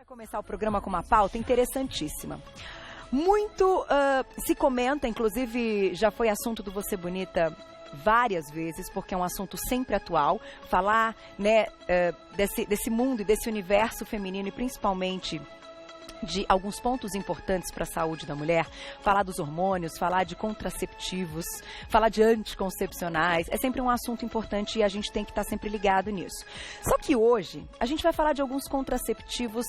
Começar o programa com uma pauta interessantíssima. Muito se comenta, inclusive já foi assunto do Você Bonita várias vezes, porque é um assunto sempre atual, falar, né, desse mundo e desse universo feminino e principalmente de alguns pontos importantes para a saúde da mulher, falar dos hormônios, falar de contraceptivos, falar de anticoncepcionais, é sempre um assunto importante e a gente tem que estar sempre ligado nisso. Só que hoje a gente vai falar de alguns contraceptivos,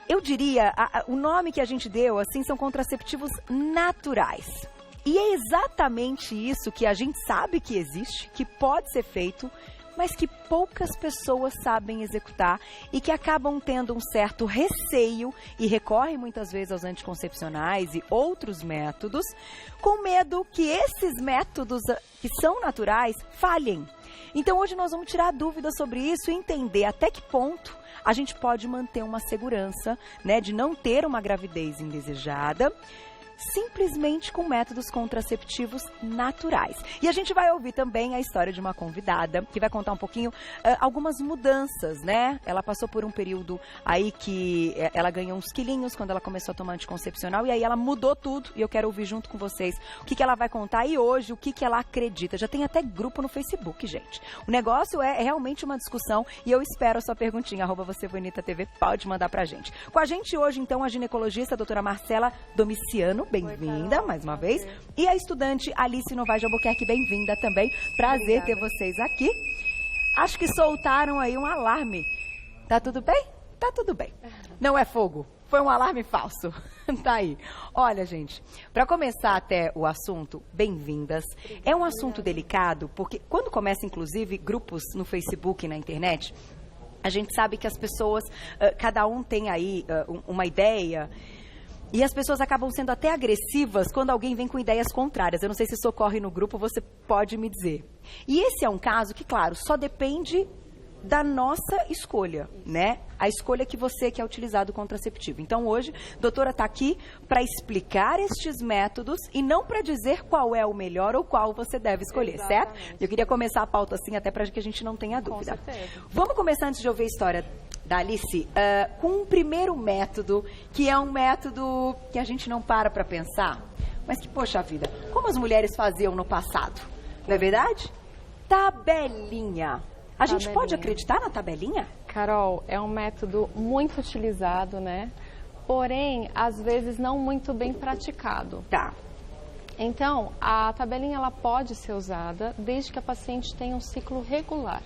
eu diria, o nome que a gente deu assim são contraceptivos naturais. E é exatamente isso que a gente sabe que existe, que pode ser feito, mas que poucas pessoas sabem executar e que acabam tendo um certo receio e recorrem muitas vezes aos anticoncepcionais e outros métodos, com medo que esses métodos que são naturais falhem. Então hoje nós vamos tirar dúvidas sobre isso e entender até que ponto a gente pode manter uma segurança, né, de não ter uma gravidez indesejada, simplesmente com métodos contraceptivos naturais. E a gente vai ouvir também a história de uma convidada que vai contar um pouquinho algumas mudanças, né? Ela passou por um período aí que ela ganhou uns quilinhos quando ela começou a tomar anticoncepcional e aí ela mudou tudo e eu quero ouvir junto com vocês o que ela vai contar e hoje o que ela acredita. Já tem até grupo no Facebook, gente. O negócio é realmente uma discussão e eu espero a sua perguntinha, @VocêBonitaTV, pode mandar pra gente. Com a gente hoje, então, a ginecologista, a doutora Marcela Domiciano. Bem-vinda, mais uma vez. E a estudante Alice Novaes de Albuquerque, bem-vinda também. Prazer ter vocês aqui. Acho que soltaram aí um alarme. Tá tudo bem? Tá tudo bem. Não é fogo, foi um alarme falso. Tá aí. Olha, gente, para começar até o assunto, bem-vindas. É um assunto delicado, porque quando começa, inclusive, grupos no Facebook e na internet, a gente sabe que as pessoas, cada um tem aí uma ideia. E as pessoas acabam sendo até agressivas quando alguém vem com ideias contrárias. Eu não sei se isso ocorre no grupo, você pode me dizer. E esse é um caso que, claro, só depende da nossa escolha, né? A escolha que você quer utilizar do contraceptivo. Então, hoje, a doutora está aqui para explicar estes métodos e não para dizer qual é o melhor ou qual você deve escolher, Exatamente. Certo? Eu queria começar a pauta assim, até para que a gente não tenha dúvida. Com certeza. Vamos começar, antes de ouvir a história da Alice, com um primeiro método, que é um método que a gente não para pensar, mas que, poxa vida, como as mulheres faziam no passado, não é verdade? Tabelinha. A gente pode acreditar na tabelinha? Carol, é um método muito utilizado, né? Porém, às vezes não muito bem praticado. Tá. Então, a tabelinha ela pode ser usada desde que a paciente tenha um ciclo regular.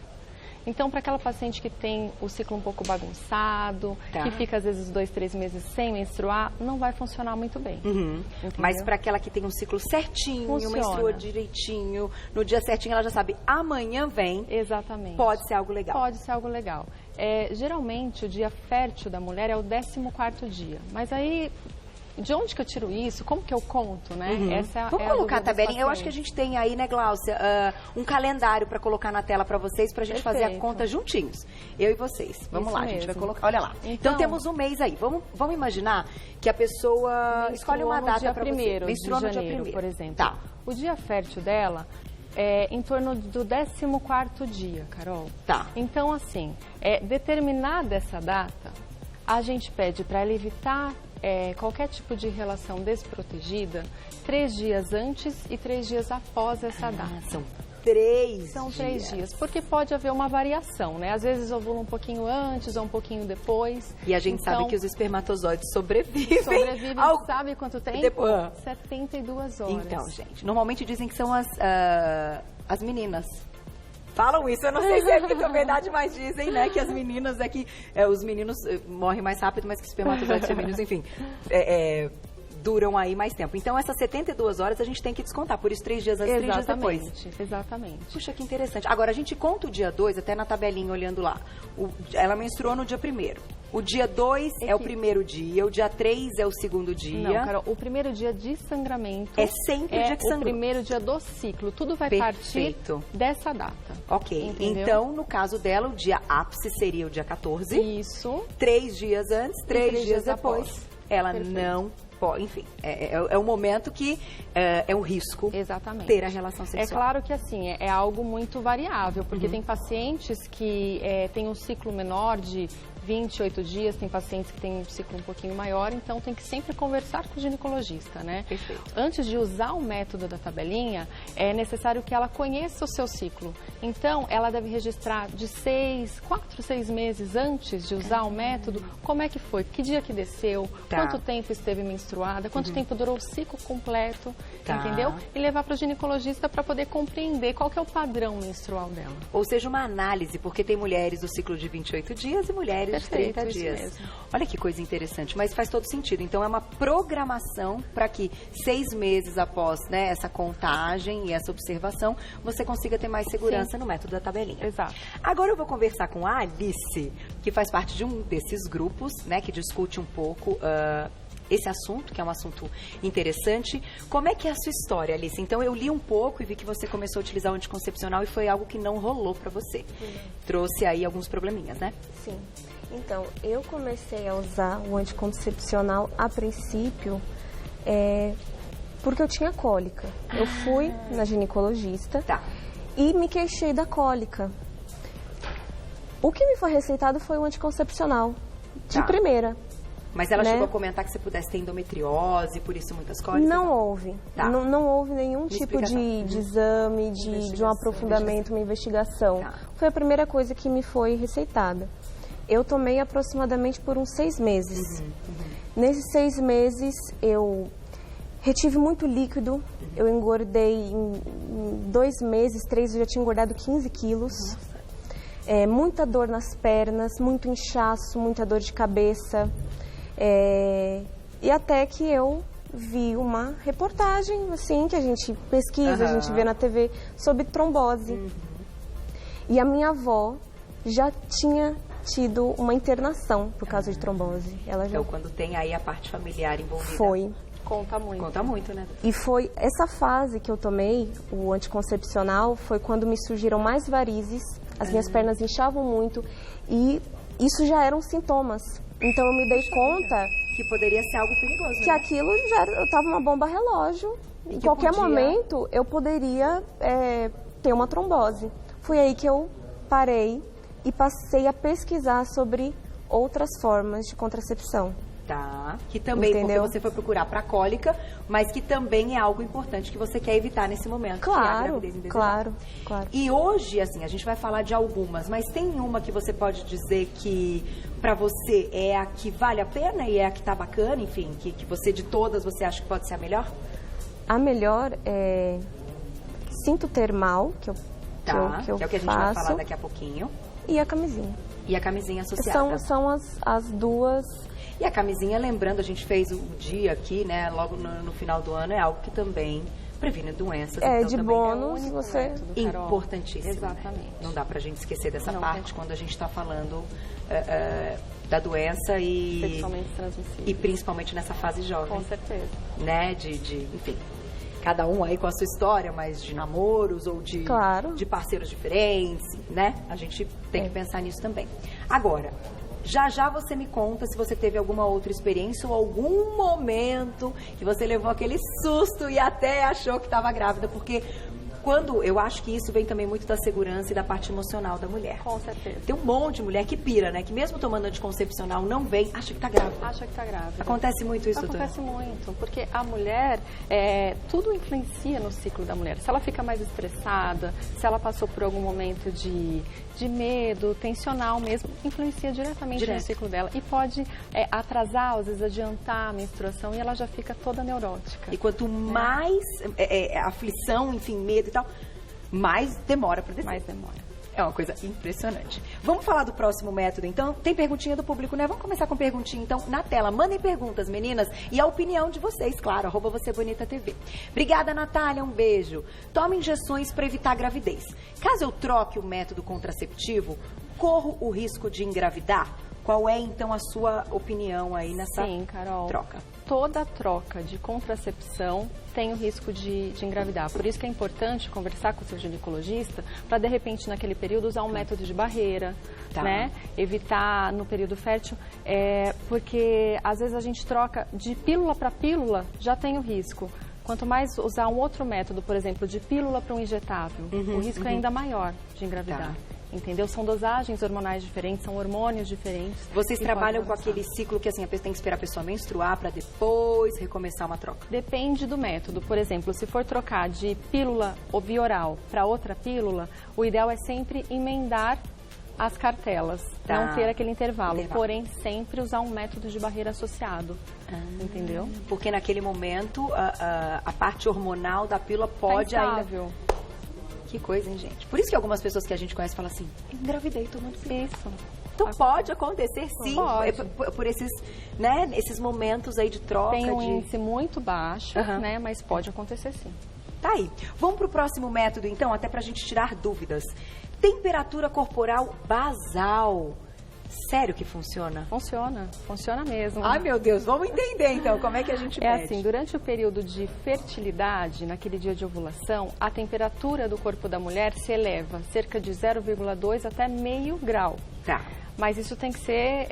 Então, para aquela paciente que tem o ciclo um pouco bagunçado, Tá. que fica às vezes 2, 3 meses sem menstruar, não vai funcionar muito bem. Uhum. Mas para aquela que tem um ciclo certinho, Funciona. menstrua direitinho, no dia certinho ela já sabe, amanhã vem. Exatamente. Pode ser algo legal. Pode ser algo legal. Geralmente, o dia fértil da mulher é o 14º dia. Mas aí, de onde que eu tiro isso? Como que eu conto, né? Uhum. Essa Vamos é a colocar a dúvida dos tabelinha. Eu acho que a pacientes. gente tem aí, né, Gláucia, um calendário para colocar na tela para vocês, para a gente fazer a Perfeito. conta juntinhos. Eu e vocês. Vamos Isso lá, a gente vai mesmo. colocar. Olha lá. Então temos um mês aí. Vamos imaginar que a pessoa escolhe uma data para você. Menstruou no dia 1º, por exemplo. Tá. O dia fértil dela é em torno do 14º dia, Carol. Tá. Então, assim, determinada essa data, a gente pede para ela evitar qualquer tipo de relação desprotegida 3 dias antes e 3 dias após essa data. São 3 São 3 dias, porque pode haver uma variação, né? Às vezes ovula um pouquinho antes ou um pouquinho depois. E a gente sabe que os espermatozoides sobrevivem. Sabe quanto tempo? Depois. 72 horas. Então, gente, normalmente dizem que são as meninas. Falam isso, eu não sei se é verdade, mas dizem, né, que as meninas os meninos morrem mais rápido, mas que os espermatozoides femininos, enfim, duram aí mais tempo. Então, essas 72 horas a gente tem que descontar, por isso 3 dias antes, 3 dias depois. Exatamente. Puxa, que interessante. Agora, a gente conta o dia 2, até na tabelinha, olhando lá. Ela menstruou no dia 1º. O dia 2 é o primeiro dia, o dia 3 é o segundo dia. Não, Carol, o primeiro dia de sangramento é sempre o dia que sangrou. o primeiro dia do ciclo. Tudo vai Perfeito. partir dessa data. Ok. Entendeu? Então, no caso dela, o dia ápice seria o dia 14. Isso. 3 dias antes, 3 dias depois. após. Ela Perfeito. não pode, enfim, é um momento que é um risco. Exatamente. Ter a relação sexual. É claro que assim, é algo muito variável, porque tem pacientes que têm um ciclo menor de 28 dias, tem pacientes que têm um ciclo um pouquinho maior, então tem que sempre conversar com o ginecologista, né? Perfeito. Antes de usar o método da tabelinha, é necessário que ela conheça o seu ciclo. Então, ela deve registrar de 4, 6 meses antes de usar o método, como é que foi, que dia que desceu, quanto tempo esteve menstruada, quanto tempo durou o ciclo completo, entendeu? E levar para o ginecologista para poder compreender qual que é o padrão menstrual dela. Ou seja, uma análise, porque tem mulheres do ciclo de 28 dias e mulheres de 30 dias. Mesmo. Olha que coisa interessante, mas faz todo sentido. Então, é uma programação para que 6 meses após, né, essa contagem e essa observação, você consiga ter mais segurança no método da tabelinha. Exato. Agora eu vou conversar com a Alice, que faz parte de um desses grupos, né, que discute um pouco esse assunto, que é um assunto interessante. Como é que é a sua história, Alice? Então, eu li um pouco e vi que você começou a utilizar o anticoncepcional e foi algo que não rolou para você. Trouxe aí alguns probleminhas, né? Sim. Então, eu comecei a usar o anticoncepcional a princípio porque eu tinha cólica. Eu fui na ginecologista e me queixei da cólica. O que me foi receitado foi o anticoncepcional, de primeira. Mas ela chegou a comentar que você pudesse ter endometriose, por isso muitas cólicas? Não houve. Não houve nenhum tipo de exame, de um aprofundamento, uma investigação. Foi a primeira coisa que me foi receitada. Eu tomei aproximadamente por uns 6 meses. Nesses 6 meses, eu retive muito líquido. Eu engordei em 2 meses, 3, eu já tinha engordado 15 quilos. Muita dor nas pernas, muito inchaço, muita dor de cabeça. E até que eu vi uma reportagem, assim, que a gente pesquisa, a gente vê na TV, sobre trombose. E a minha avó já tinha tido uma internação por causa de trombose. Então, quando tem aí a parte familiar envolvida... Foi. Conta muito. Conta muito, né? E foi essa fase que eu tomei, o anticoncepcional, foi quando me surgiram mais varizes, as minhas pernas inchavam muito e isso já eram sintomas. Então eu me dei conta que poderia ser algo perigoso, que aquilo já eu estava uma bomba relógio. Em qualquer momento eu poderia ter uma trombose. Foi aí que eu parei e passei a pesquisar sobre outras formas de contracepção. Que também, porque você foi procurar para cólica, mas que também é algo importante que você quer evitar nesse momento. Claro, que é a gravidez indesejada. Claro. E hoje, assim, a gente vai falar de algumas, mas tem uma que você pode dizer que para você é a que vale a pena e é a que tá bacana, enfim, que você de todas você acha que pode ser a melhor? A melhor é cinto termal, que é o que a gente vai falar daqui a pouquinho. E a camisinha. E a camisinha associada. São as duas. E a camisinha, lembrando, a gente fez o dia aqui, né, logo no final do ano, é algo que também previne doenças. Então, de bônus, você... Importantíssimo. Exatamente. Né? Não dá pra gente esquecer dessa parte quando a gente está falando da doença sexualmente transmissível. E principalmente nessa fase jovem. Com certeza. Né, enfim, cada um aí com a sua história, mas de namoros ou de parceiros diferentes, né? A gente tem que pensar nisso também. Agora, já você me conta se você teve alguma outra experiência ou algum momento que você levou aquele susto e até achou que estava grávida, porque eu acho que isso vem também muito da segurança e da parte emocional da mulher. Com certeza. Tem um monte de mulher que pira, né? Que mesmo tomando anticoncepcional não vem, acha que tá grávida. Acha que tá grávida. Acontece muito isso, doutora? Acontece muito, porque a mulher, tudo influencia no ciclo da mulher. Se ela fica mais estressada, se ela passou por algum momento de medo, tensional mesmo, influencia diretamente no ciclo dela. E pode atrasar, às vezes adiantar a menstruação e ela já fica toda neurótica. E quanto mais aflição, enfim, medo e tal, mais demora para descer. Mais demora. É uma coisa impressionante. Vamos falar do próximo método, então? Tem perguntinha do público, né? Vamos começar com perguntinha, então, na tela. Mandem perguntas, meninas, e a opinião de vocês, claro, @VocêBonitaTV. Obrigada, Natália, um beijo. Tome injeções para evitar gravidez. Caso eu troque o método contraceptivo, corro o risco de engravidar? Qual é, então, a sua opinião aí nessa troca? Toda troca de contracepção tem o risco de engravidar. Por isso que é importante conversar com o seu ginecologista para, de repente, naquele período, usar um método de barreira, né? Evitar no período fértil, porque às vezes a gente troca de pílula para pílula, já tem o risco. Quanto mais usar um outro método, por exemplo, de pílula para um injetável, o risco é ainda maior de engravidar. entendeu? São dosagens hormonais diferentes, são hormônios diferentes. Vocês trabalham com aquele ciclo que assim, a pessoa tem que esperar a pessoa menstruar para depois recomeçar uma troca? Depende do método. Por exemplo, se for trocar de pílula ou via oral para outra pílula, o ideal é sempre emendar as cartelas, não ter aquele intervalo, porém sempre usar um método de barreira associado, entendeu? Porque naquele momento a parte hormonal da pílula pode ainda... Que coisa, hein, gente? Por isso que algumas pessoas que a gente conhece falam assim, engravidei tomando pílula. Isso. Então pode acontecer, sim, pode. Por esses, né, esses momentos aí de troca. Tem um índice muito baixo, né, mas pode acontecer sim. Tá aí. Vamos pro próximo método, então, até pra gente tirar dúvidas. Temperatura corporal basal. Sério que funciona? Funciona mesmo. Ai, meu Deus, vamos entender então como é que a gente mede. Assim, durante o período de fertilidade, naquele dia de ovulação, a temperatura do corpo da mulher se eleva cerca de 0,2 até meio grau. Tá. Mas isso tem que ser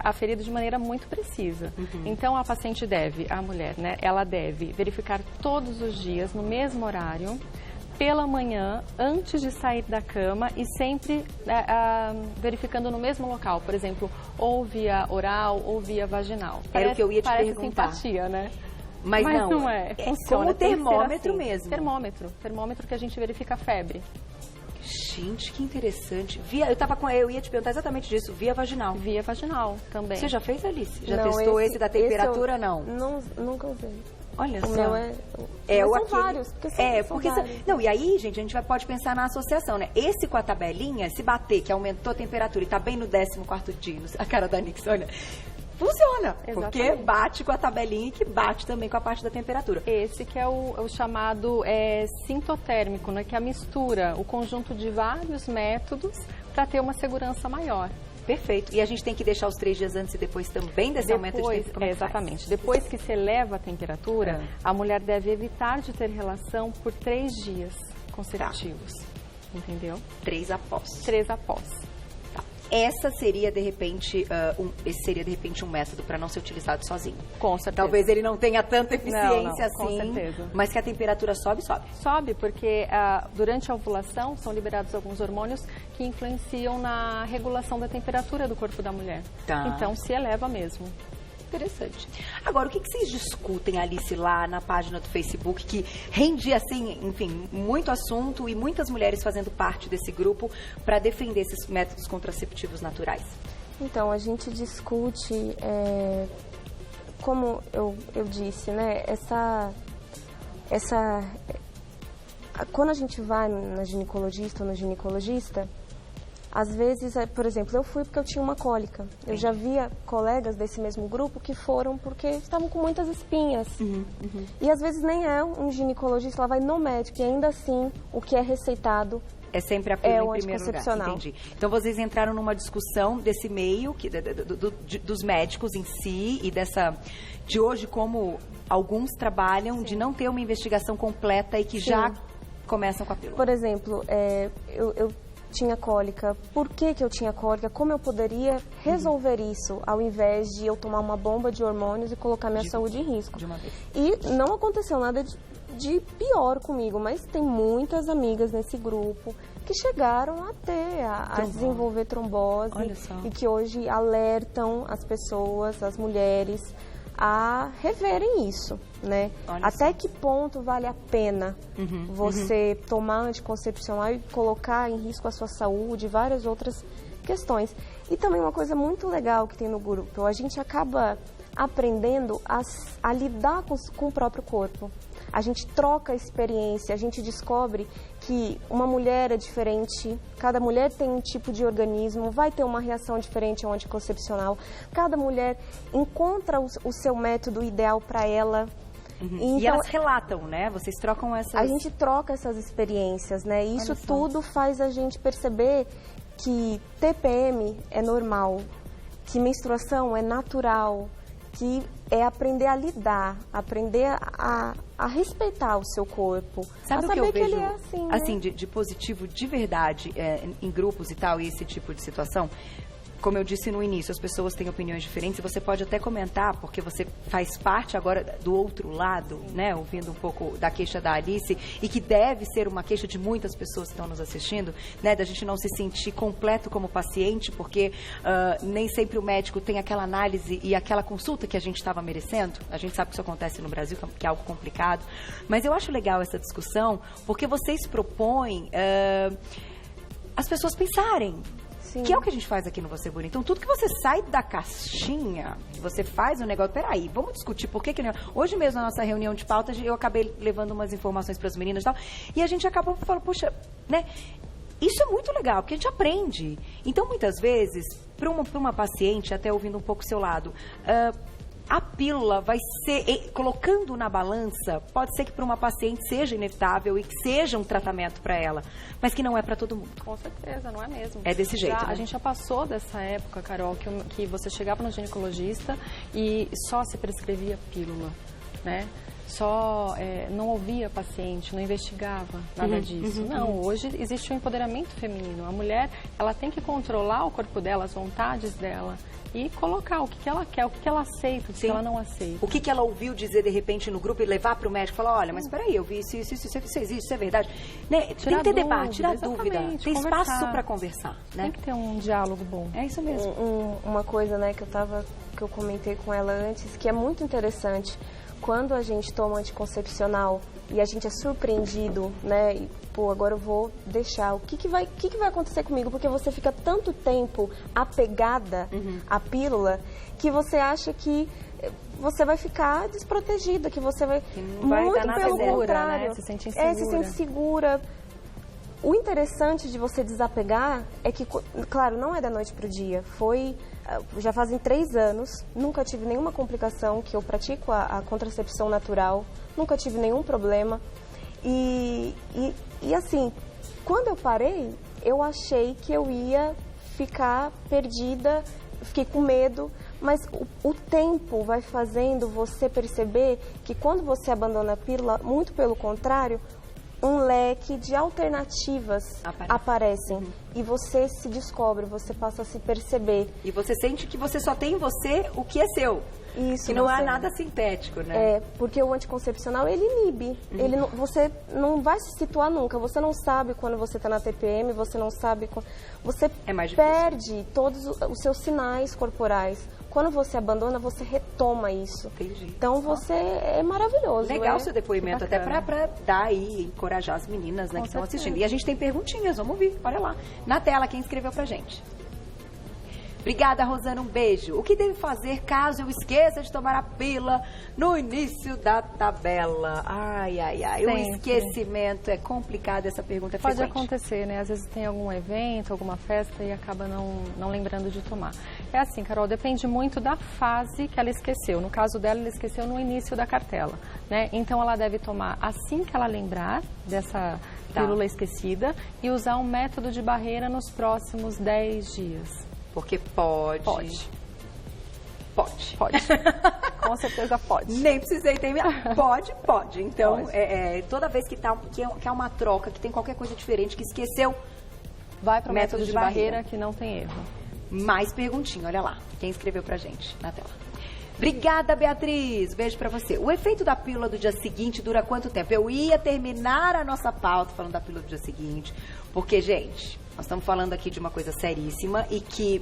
aferido de maneira muito precisa. Então, a paciente a mulher, né, ela deve verificar todos os dias, no mesmo horário, pela manhã, antes de sair da cama e sempre verificando no mesmo local, por exemplo, ou via oral ou via vaginal. Era o que eu ia te perguntar. Parece simpatia, né? Mas não é. Funciona. Como termômetro assim. mesmo. Termômetro que a gente verifica a febre. Gente, que interessante. Eu ia te perguntar exatamente disso, via vaginal. Via vaginal também. Você já fez, Alice? Já não, testou esse da temperatura, não? Nunca usei. Olha o só. Meu são vários. Não, e aí, gente, a gente pode pensar na associação, né? Esse com a tabelinha, se bater, que aumentou a temperatura e tá bem no 14º dia, a cara da Nix, olha... Funciona, porque bate com a tabelinha e que bate também com a parte da temperatura. Esse que é o chamado sintotérmico, né? Que é a mistura, o conjunto de vários métodos para ter uma segurança maior. Perfeito. E a gente tem que deixar os 3 dias antes e depois também desse aumento de temperatura? Exatamente. Depois que se eleva a temperatura, a mulher deve evitar de ter relação por 3 dias consecutivos. Entendeu? 3 após. 3 após. Essa seria, de repente, esse seria, de repente, um método para não ser utilizado sozinho. Com certeza. Talvez ele não tenha tanta eficiência assim, com certeza. Mas que a temperatura sobe. Sobe, porque durante a ovulação são liberados alguns hormônios que influenciam na regulação da temperatura do corpo da mulher. Tá. Então, se eleva mesmo. Interessante. Agora, o que vocês discutem, Alice, lá na página do Facebook, que rende, assim, enfim, muito assunto e muitas mulheres fazendo parte desse grupo para defender esses métodos contraceptivos naturais? Então, a gente discute, como eu disse, né, quando a gente vai na ginecologista ou no ginecologista, às vezes, por exemplo, eu fui porque eu tinha uma cólica. Eu já via colegas desse mesmo grupo que foram porque estavam com muitas espinhas. E às vezes nem é um ginecologista, ela vai no médico e ainda assim o que é receitado é sempre a pílula em primeiro lugar. Entendi. Então vocês entraram numa discussão desse meio, dos médicos em si e de hoje como alguns trabalham, de não ter uma investigação completa e que já começam com a pílula. Por exemplo, eu tinha cólica, por que eu tinha cólica, como eu poderia resolver isso, ao invés de eu tomar uma bomba de hormônios e colocar minha saúde em risco. De uma vez. E não aconteceu nada de pior comigo, mas tem muitas amigas nesse grupo que chegaram a desenvolver trombose e que hoje alertam as pessoas, as mulheres, a reverem isso, né? Até que ponto vale a pena você tomar anticoncepcional e colocar em risco a sua saúde e várias outras questões. E também uma coisa muito legal que tem no grupo, a gente acaba aprendendo a lidar com o próprio corpo. A gente troca a experiência, a gente descobre que uma mulher é diferente, cada mulher tem um tipo de organismo, vai ter uma reação diferente ao anticoncepcional, cada mulher encontra o seu método ideal para ela. Então, e elas relatam, né? Vocês trocam essas... A gente troca essas experiências, né? E isso tudo faz a gente perceber que TPM é normal, que menstruação é natural, que é aprender a lidar, aprender a respeitar o seu corpo. Sabe o que eu vejo, ele é assim, né? assim de positivo de verdade em grupos e tal, e esse tipo de situação? como eu disse no início, as pessoas têm opiniões diferentes e você pode até comentar, porque você faz parte agora do outro lado, né? Ouvindo um pouco da queixa da Alice, e que deve ser uma queixa de muitas pessoas que estão nos assistindo, né? Da gente não se sentir completo como paciente, porque nem sempre o médico tem aquela análise e aquela consulta que a gente estava merecendo. A gente sabe que isso acontece no Brasil, que é algo complicado. Mas eu acho legal essa discussão, porque vocês propõem as pessoas pensarem. Sim. Que é o que a gente faz aqui no Você Bonita. Então, tudo que você sai da caixinha, você faz um negócio... Peraí, vamos discutir por que... Hoje mesmo, na nossa reunião de pauta, eu acabei levando umas informações para as meninas e tal, e a gente acabou falando, puxa, né... Isso é muito legal, porque a gente aprende. Então, muitas vezes, para uma paciente, até ouvindo um pouco o seu lado... a pílula vai ser, colocando na balança, pode ser que para uma paciente seja inevitável e que seja um tratamento para ela, mas que não é para todo mundo. Com certeza, não é mesmo. É desse jeito, né? A gente já passou dessa época, Carol, que você chegava no ginecologista e só se prescrevia pílula, né? Só não ouvia a paciente, não investigava nada disso. Não, hoje existe um empoderamento feminino. A mulher, ela tem que controlar o corpo dela, as vontades dela e colocar o que ela quer, o que ela aceita, o que ela não aceita. O que ela ouviu dizer de repente no grupo e levar para o médico e falar, olha, mas peraí, eu vi isso existe, isso é verdade. Né? Tem que ter debate, tirar dúvida. Tem espaço para conversar. Né? Tem que ter um diálogo bom. É isso mesmo. Uma coisa, né, que eu comentei com ela antes, que é muito interessante. Quando a gente toma anticoncepcional e a gente é surpreendido, né? E, pô, agora eu vou deixar. O que vai acontecer comigo? Porque você fica tanto tempo apegada à pílula que você acha que você vai ficar desprotegida, que você vai... Que não vai muito pelo contrário. Né? Se sente insegura. Se sente segura. O interessante de você desapegar é que, claro, não é da noite para o dia. Já fazem 3 anos, nunca tive nenhuma complicação, que eu pratico a contracepção natural, nunca tive nenhum problema. E assim, quando eu parei, eu achei que eu ia ficar perdida, fiquei com medo, mas o tempo vai fazendo você perceber que quando você abandona a pílula, muito pelo contrário, um leque de alternativas aparecem e você se descobre, você passa a se perceber. E você sente que você só tem em você o que é seu. Isso. Que não é nada sintético, né? É, porque o anticoncepcional, ele inibe. Você não vai se situar nunca. Você não sabe quando você está na TPM, você não sabe... Você perde todos os seus sinais corporais. Quando você abandona, você retoma isso. Entendi. Então, você é maravilhoso. Legal o seu depoimento, até para dar aí, encorajar as meninas, né, que estão assistindo. E a gente tem perguntinhas, vamos ouvir, olha lá. Na tela, quem escreveu pra gente. Obrigada, Rosana, um beijo. O que devo fazer caso eu esqueça de tomar a pílula no início da tabela? Ai, ai, ai. Sempre. O esquecimento é complicado, essa pergunta é frequente. Pode acontecer, né? Às vezes tem algum evento, alguma festa e acaba não lembrando de tomar. É assim, Carol, depende muito da fase que ela esqueceu. No caso dela, ela esqueceu no início da cartela, né? Então, ela deve tomar assim que ela lembrar dessa pílula esquecida e usar um método de barreira nos próximos 10 dias. Porque pode. Com certeza pode. Nem precisei terminar. Pode. Então, toda vez que é uma troca, que tem qualquer coisa diferente, que esqueceu, vai para o método de barreira que não tem erro. Mais perguntinha, olha lá. Quem escreveu pra gente na tela. Obrigada, Beatriz. Beijo pra você. O efeito da pílula do dia seguinte dura quanto tempo? Eu ia terminar a nossa pauta falando da pílula do dia seguinte, porque, gente, nós estamos falando aqui de uma coisa seríssima e que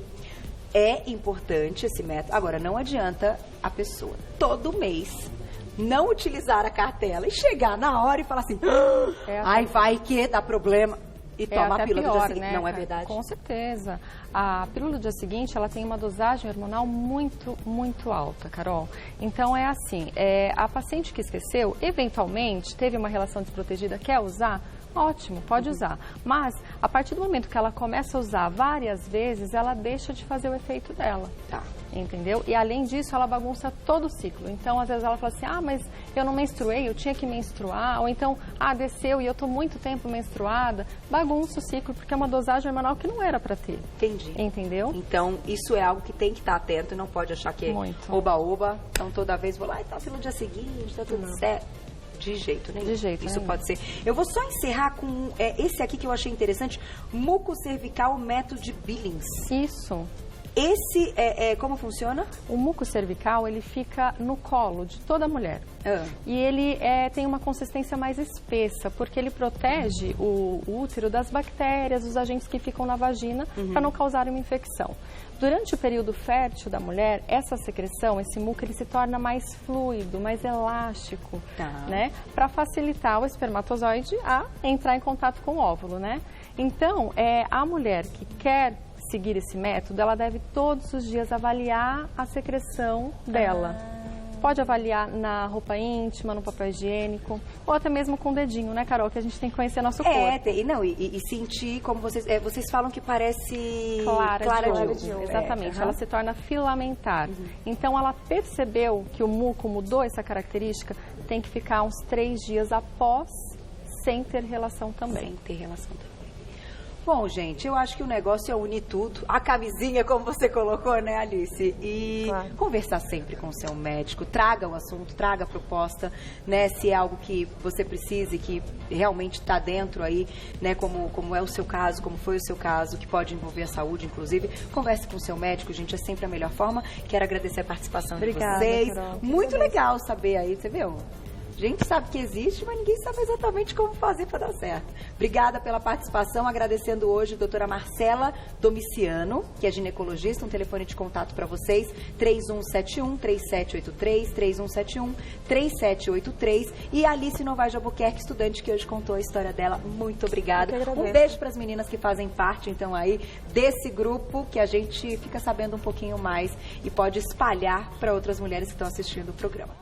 é importante esse método. Agora, não adianta a pessoa todo mês não utilizar a cartela e chegar na hora e falar assim, ai, vai que dá problema. E toma a pílula do dia seguinte, né? Não é verdade? Com certeza. A pílula do dia seguinte, ela tem uma dosagem hormonal muito, muito alta, Carol. Então, é assim, a paciente que esqueceu, eventualmente, teve uma relação desprotegida, quer usar? Ótimo, pode usar. Mas, a partir do momento que ela começa a usar várias vezes, ela deixa de fazer o efeito dela. Tá. Entendeu? E, além disso, ela bagunça todo o ciclo. Então, às vezes, ela fala assim, mas eu não menstruei, eu tinha que menstruar. Ou então, desceu e eu estou muito tempo menstruada. Bagunça o ciclo, porque é uma dosagem hormonal que não era para ter. Entendi. Entendeu? Então, isso é algo que tem que estar atento e não pode achar que é oba-oba. Então, toda vez vou lá e tá pelo dia seguinte, tá tudo certo. De jeito nenhum. De jeito Isso nenhum. pode ser. Eu vou só encerrar com esse aqui que eu achei interessante. Muco cervical, método de Billings. Isso. Esse, como funciona? O muco cervical, ele fica no colo de toda mulher. E ele tem uma consistência mais espessa, porque ele protege o útero das bactérias, dos agentes que ficam na vagina, para não causar uma infecção. Durante o período fértil da mulher, essa secreção, esse muco, ele se torna mais fluido, mais elástico, né? Para facilitar o espermatozoide a entrar em contato com o óvulo, né? Então, a mulher que quer seguir esse método, ela deve todos os dias avaliar a secreção dela. Pode avaliar na roupa íntima, no papel higiênico, ou até mesmo com o dedinho, né, Carol? Que a gente tem que conhecer nosso corpo. E sentir como vocês falam que parece clara de ovo. Exatamente, ela se torna filamentar. Então, ela percebeu que o muco mudou essa característica, tem que ficar uns 3 dias após, sem ter relação também. Bom, gente, eu acho que o negócio é unir tudo. A camisinha, como você colocou, né, Alice? E conversar sempre com o seu médico. Traga o assunto, traga a proposta, né? Se é algo que você precise, que realmente está dentro aí, né? Como é o seu caso, como foi o seu caso, que pode envolver a saúde, inclusive. Converse com o seu médico, gente, é sempre a melhor forma. Quero agradecer a participação de vocês. Carol. Muito legal saber aí, você viu? A gente sabe que existe, mas ninguém sabe exatamente como fazer para dar certo. Obrigada pela participação, agradecendo hoje a doutora Marcela Domiciano, que é ginecologista, um telefone de contato para vocês, 3171-3783, 3171-3783, e a Alice Novaes de Albuquerque, estudante que hoje contou a história dela. Muito obrigada. Um beijo para as meninas que fazem parte, então, aí, desse grupo, que a gente fica sabendo um pouquinho mais e pode espalhar para outras mulheres que estão assistindo o programa.